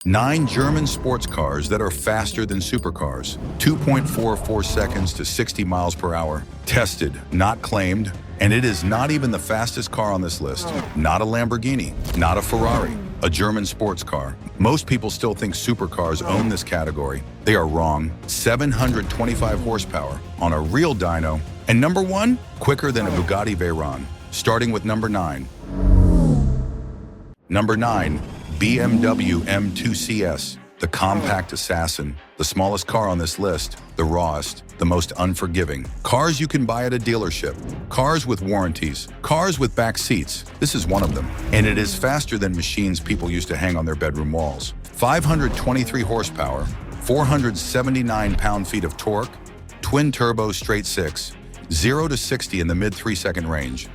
9 German sports cars that are faster than supercars. 2.44 seconds to 60 miles per hour. Tested, not claimed. And it is not even the fastest car on this list. Not a Lamborghini, not a Ferrari, a German sports car. Most people still think supercars own this category. They are wrong. 725 horsepower on a real dyno. And number 1, quicker than a Bugatti Veyron. Starting with number 9. Number 9, BMW M2 CS, the compact assassin, the smallest car on this list, the rawest, the most unforgiving. Cars you can buy at a dealership, cars with warranties, cars with back seats. This is one of them. And it is faster than machines people used to hang on their bedroom walls. 523 horsepower, 479 pound-feet of torque, twin-turbo straight 6, 0 to 60 in the mid 3-second range.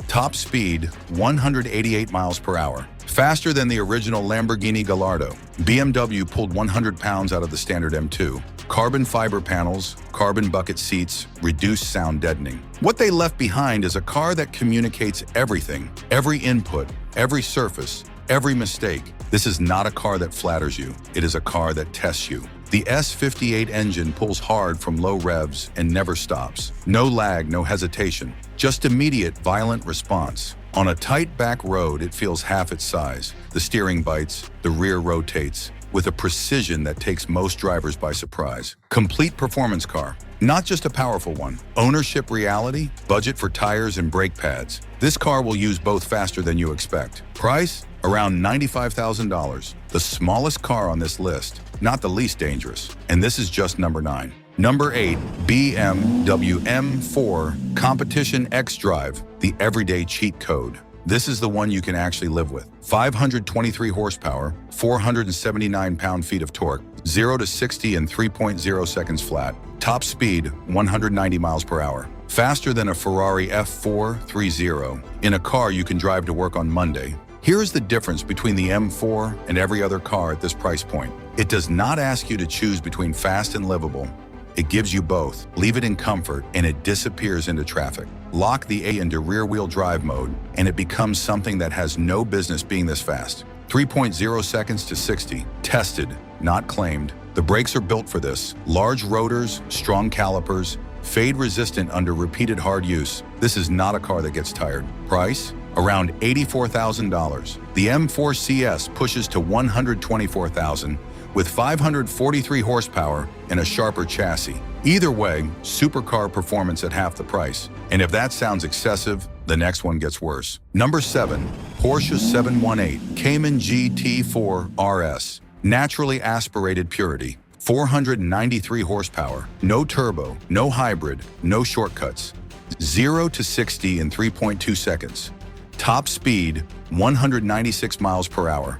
Top speed, 188 miles per hour. Faster than the original Lamborghini Gallardo. BMW pulled 100 pounds out of the standard M2. Carbon fiber panels, carbon bucket seats, reduced sound deadening. What they left behind is a car that communicates everything, every input, every surface, every mistake. This is not a car that flatters you. It is a car that tests you. The S58 engine pulls hard from low revs and never stops. No lag, no hesitation. Just immediate, violent response. On a tight back road, it feels half its size. The steering bites, the rear rotates, with a precision that takes most drivers by surprise. Complete performance car, not just a powerful one. Ownership reality, budget for tires and brake pads. This car will use both faster than you expect. Price? Around $95,000. The smallest car on this list, not the least dangerous. And this is just number 9. Number 8, BMW M4 Competition X-Drive, the everyday cheat code. This is the one you can actually live with. 523 horsepower, 479 pound-feet of torque, 0 to 60 in 3.0 seconds flat. Top speed, 190 miles per hour. Faster than a Ferrari F430 in a car you can drive to work on Monday. Here is the difference between the M4 and every other car at this price point. It does not ask you to choose between fast and livable. It gives you both. Leave it in comfort and it disappears into traffic. Lock the A into rear-wheel drive mode and it becomes something that has no business being this fast. 3.0 seconds to 60. Tested, not claimed. The brakes are built for this. Large rotors, strong calipers, fade-resistant under repeated hard use. This is not a car that gets tired. Price? Around $84,000. The M4 CS pushes to $124,000 with 543 horsepower and a sharper chassis. Either way, supercar performance at half the price. And if that sounds excessive, the next one gets worse. Number 7, Porsche 718 Cayman GT4 RS. Naturally aspirated purity. 493 horsepower. No turbo, no hybrid, no shortcuts. 0 to 60 in 3.2 seconds. Top speed, 196 miles per hour.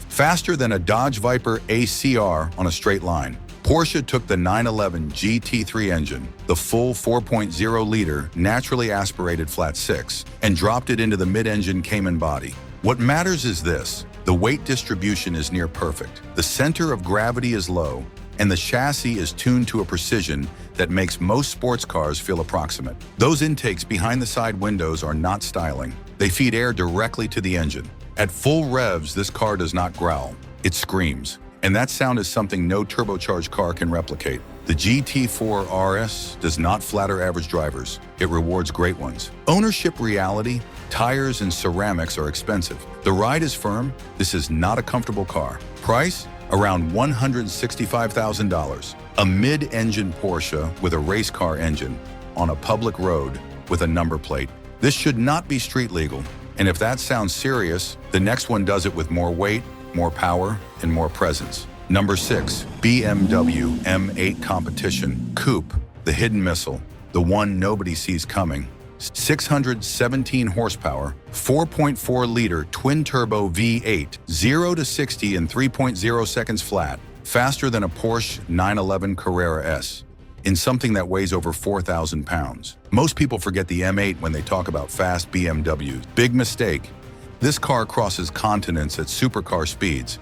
Faster than a Dodge Viper ACR on a straight line. Porsche took the 911 GT3 engine, the full 4.0-liter naturally aspirated flat 6, and dropped it into the mid-engine Cayman body. What matters is this: the weight distribution is near perfect, the center of gravity is low, and the chassis is tuned to a precision that makes most sports cars feel approximate. Those intakes behind the side windows are not styling. They feed air directly to the engine. At full revs, this car does not growl, it screams. And that sound is something no turbocharged car can replicate. The GT4 RS does not flatter average drivers, it rewards great ones. Ownership reality, tires and ceramics are expensive. The ride is firm, this is not a comfortable car. Price? Around $165,000. A mid-engine Porsche with a race car engine on a public road with a number plate. This should not be street legal. And if that sounds serious, the next one does it with more weight, more power, and more presence. Number 6, BMW M8 Competition Coupe, the hidden missile, the one nobody sees coming. 617 horsepower, 4.4-liter twin-turbo V8, 0 to 60 in 3.0 seconds flat, faster than a Porsche 911 Carrera S, in something that weighs over 4,000 pounds. Most people forget the M8 when they talk about fast BMWs. Big mistake. This car crosses continents at supercar speeds,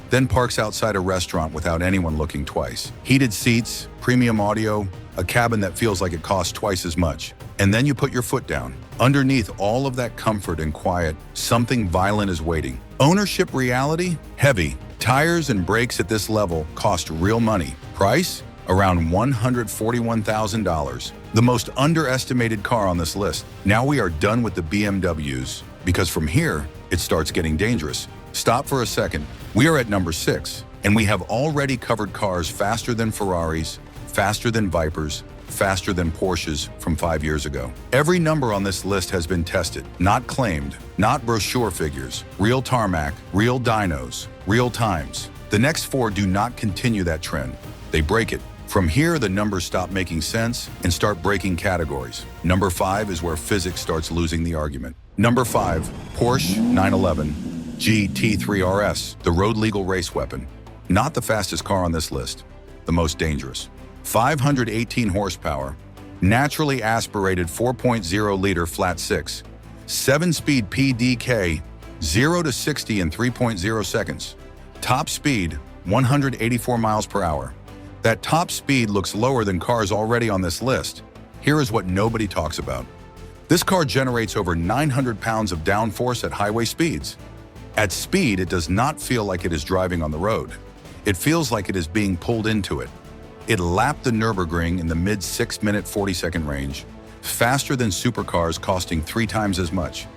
then parks outside a restaurant without anyone looking twice. Heated seats, premium audio, a cabin that feels like it costs twice as much. And then you put your foot down. Underneath all of that comfort and quiet, something violent is waiting. Ownership reality? Heavy. Tires and brakes at this level cost real money. Price? Around $141,000. The most underestimated car on this list. Now we are done with the BMWs, because from here, it starts getting dangerous. Stop for a second. We are at number 6, and we have already covered cars faster than Ferraris, faster than Vipers, faster than Porsches from 5 years ago. Every number on this list has been tested, not claimed, not brochure figures, real tarmac, real dynos, real times. The next 4 do not continue that trend. They break it. From here, the numbers stop making sense and start breaking categories. Number 5 is where physics starts losing the argument. Number 5, Porsche 911 GT3 RS, the road-legal race weapon. Not the fastest car on this list, the most dangerous. 518 horsepower, naturally aspirated 4.0-liter flat 6, 7-speed PDK, 0 to 60 in 3.0 seconds. Top speed, 184 miles per hour. That top speed looks lower than cars already on this list. Here is what nobody talks about. This car generates over 900 pounds of downforce at highway speeds. At speed, it does not feel like it is driving on the road. It feels like it is being pulled into it. It lapped the Nürburgring in the mid-6-minute 40-second range, faster than supercars costing 3 times as much.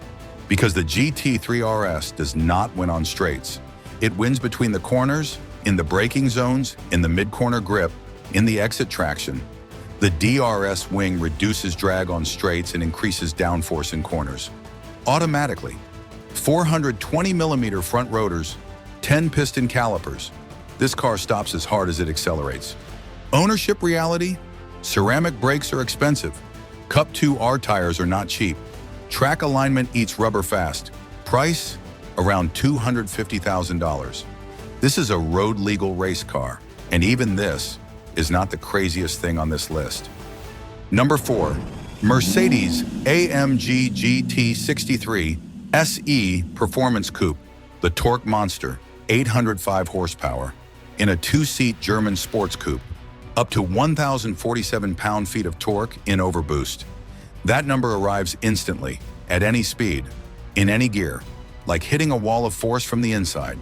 Because the GT3 RS does not win on straights. It wins between the corners, in the braking zones, in the mid-corner grip, in the exit traction. The DRS wing reduces drag on straights and increases downforce in corners. Automatically. 420mm front rotors, 10-piston calipers. This car stops as hard as it accelerates. Ownership reality? Ceramic brakes are expensive. Cup 2R tires are not cheap. Track alignment eats rubber fast. Price? Around $250,000. This is a road-legal race car, and even this is not the craziest thing on this list. Number 4, Mercedes-AMG GT 63 SE Performance Coupe, the torque monster, 805 horsepower, in a 2-seat German sports coupe. Up to 1,047 pound-feet of torque in overboost. That number arrives instantly, at any speed, in any gear, like hitting a wall of force from the inside.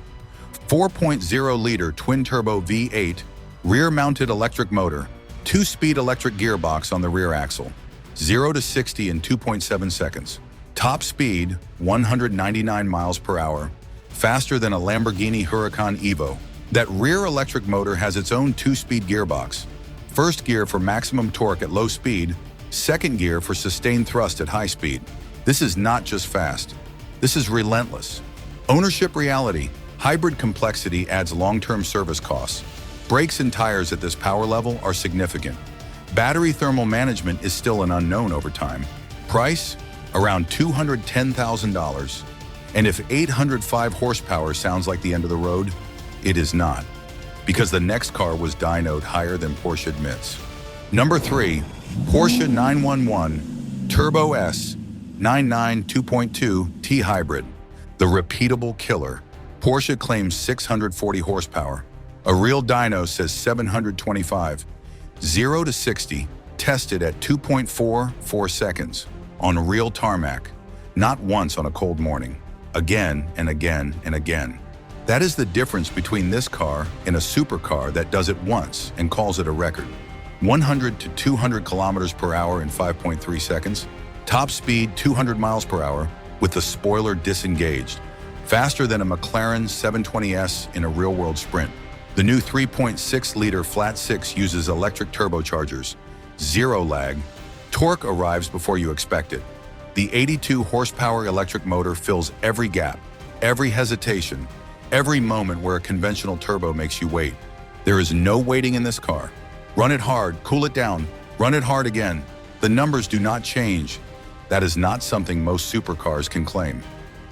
4.0-liter twin-turbo V8, rear-mounted electric motor, 2-speed electric gearbox on the rear axle, 0 to 60 in 2.7 seconds. Top speed, 199 miles per hour, faster than a Lamborghini Huracan Evo. That rear electric motor has its own 2-speed gearbox. First gear for maximum torque at low speed, second gear for sustained thrust at high speed. This is not just fast. This is relentless. Ownership reality. Hybrid complexity adds long-term service costs. Brakes and tires at this power level are significant. Battery thermal management is still an unknown over time. Price? Around $210,000. And if 805 horsepower sounds like the end of the road, it is not, because the next car was dynoed higher than Porsche admits. Number 3, Porsche 911 Turbo S 99 2.2 T Hybrid, the repeatable killer. Porsche claims 640 horsepower. A real dyno says 725. 0 to 60, tested at 2.44 seconds, on real tarmac, not once on a cold morning, again and again and again. That is the difference between this car and a supercar that does it once and calls it a record. 100 to 200 kilometers per hour in 5.3 seconds. Top speed 200 miles per hour with the spoiler disengaged. Faster than a McLaren 720S in a real-world sprint. The new 3.6-liter flat 6 uses electric turbochargers. 0 lag. Torque arrives before you expect it. The 82 horsepower electric motor fills every gap, every hesitation, every moment where a conventional turbo makes you wait. There is no waiting in this car. Run it hard, cool it down, run it hard again. The numbers do not change. That is not something most supercars can claim.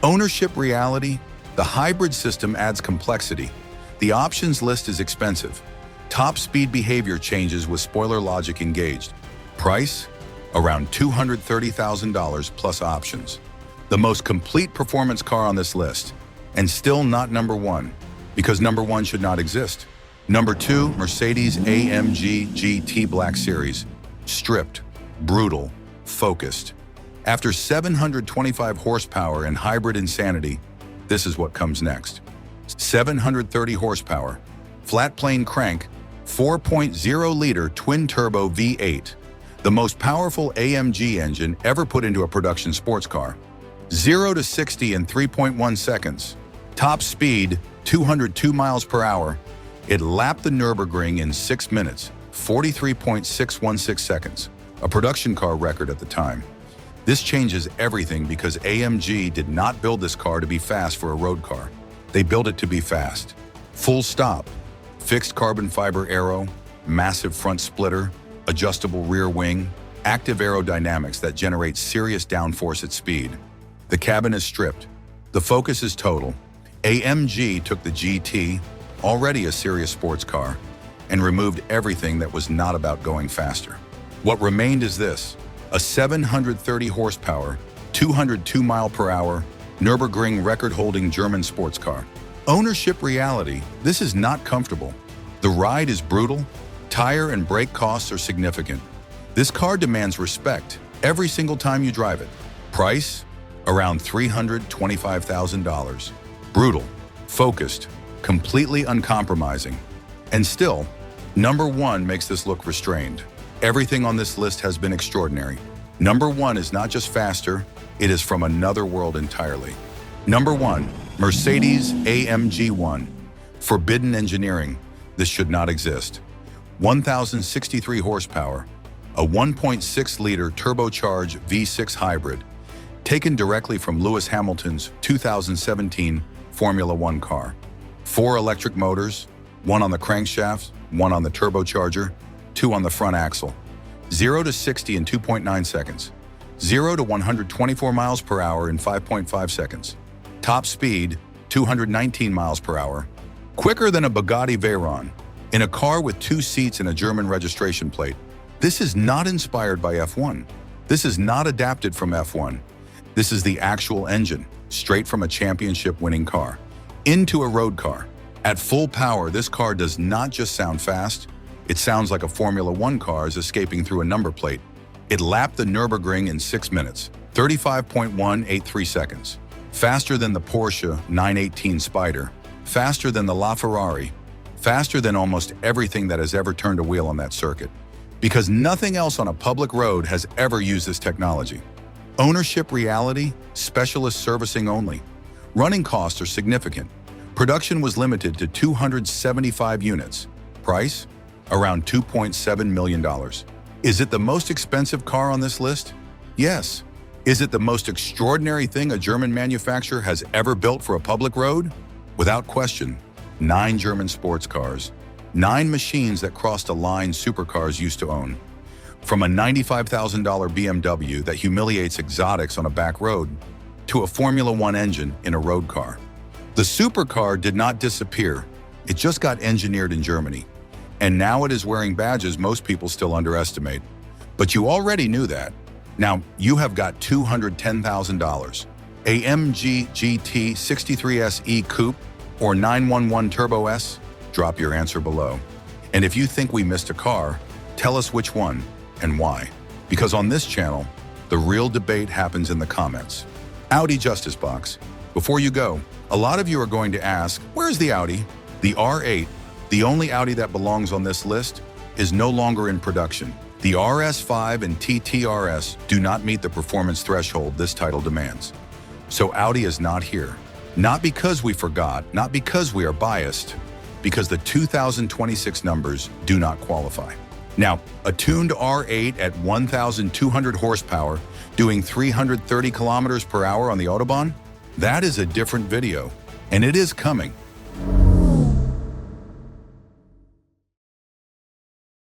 Ownership reality, the hybrid system adds complexity. The options list is expensive. Top speed behavior changes with spoiler logic engaged. Price? Around $230,000 plus options. The most complete performance car on this list. And still not number 1, because number 1 should not exist. Number 2, Mercedes-AMG GT Black Series. Stripped, brutal, focused. After 725 horsepower and hybrid insanity, this is what comes next. 730 horsepower, flat plane crank, 4.0-liter twin-turbo V8, the most powerful AMG engine ever put into a production sports car. 0 to 60 in 3.1 seconds. Top speed, 202 miles per hour. It lapped the Nürburgring in 6 minutes, 43.616 seconds, a production car record at the time. This changes everything because AMG did not build this car to be fast for a road car. They built it to be fast. Full stop. Fixed carbon fiber aero, massive front splitter, adjustable rear wing, active aerodynamics that generate serious downforce at speed. The cabin is stripped. The Focus is total. AMG took the GT, already a serious sports car, and removed everything that was not about going faster. What remained is this: a 730 horsepower, 202 mile per hour, Nürburgring record-holding German sports car. Ownership reality: this is not comfortable. The ride is brutal. Tire and brake costs are significant. This car demands respect every single time you drive it. Price: around $325,000. Brutal, focused, completely uncompromising. And still, number one makes this look restrained. Everything on this list has been extraordinary. Number one is not just faster, it is from another world entirely. Number one, Mercedes-AMG One. Forbidden engineering. This should not exist. 1,063 horsepower, a 1.6-liter turbocharged V6 hybrid, taken directly from Lewis Hamilton's 2017 Formula One car. 4 electric motors, 1 on the crankshaft, 1 on the turbocharger, 2 on the front axle. 0 to 60 in 2.9 seconds. 0 to 124 miles per hour in 5.5 seconds. Top speed, 219 miles per hour. Quicker than a Bugatti Veyron, in a car with 2 seats and a German registration plate. This is not inspired by F1. This is not adapted from F1. This is the actual engine, straight from a championship-winning car, into a road car. At full power, this car does not just sound fast, it sounds like a Formula One car is escaping through a number plate. It lapped the Nürburgring in 6 minutes, 35.183 seconds. Faster than the Porsche 918 Spider, faster than the LaFerrari, faster than almost everything that has ever turned a wheel on that circuit. Because nothing else on a public road has ever used this technology. Ownership reality, specialist servicing only. Running costs are significant. Production was limited to 275 units. Price? Around $2.7 million. Is it the most expensive car on this list? Yes. Is it the most extraordinary thing a German manufacturer has ever built for a public road? Without question, 9 German sports cars, 9 machines that crossed a line supercars used to own. From a $95,000 BMW that humiliates exotics on a back road, to a Formula One engine in a road car. The supercar did not disappear, it just got engineered in Germany. And now it is wearing badges most people still underestimate. But you already knew that. Now, you have got $210,000. AMG GT 63SE Coupe or 911 Turbo S? Drop your answer below. And if you think we missed a car, tell us which one and why. Because on this channel, the real debate happens in the comments. Audi Justice Box. Before you go, a lot of you are going to ask, where's the Audi? The R8, the only Audi that belongs on this list, is no longer in production. The RS5 and TT-RS do not meet the performance threshold this title demands. So Audi is not here. Not because we forgot, not because we are biased, because the 2026 numbers do not qualify. Now, a tuned R8 at 1,200 horsepower doing 330 kilometers per hour on the Autobahn? That is a different video, and it is coming.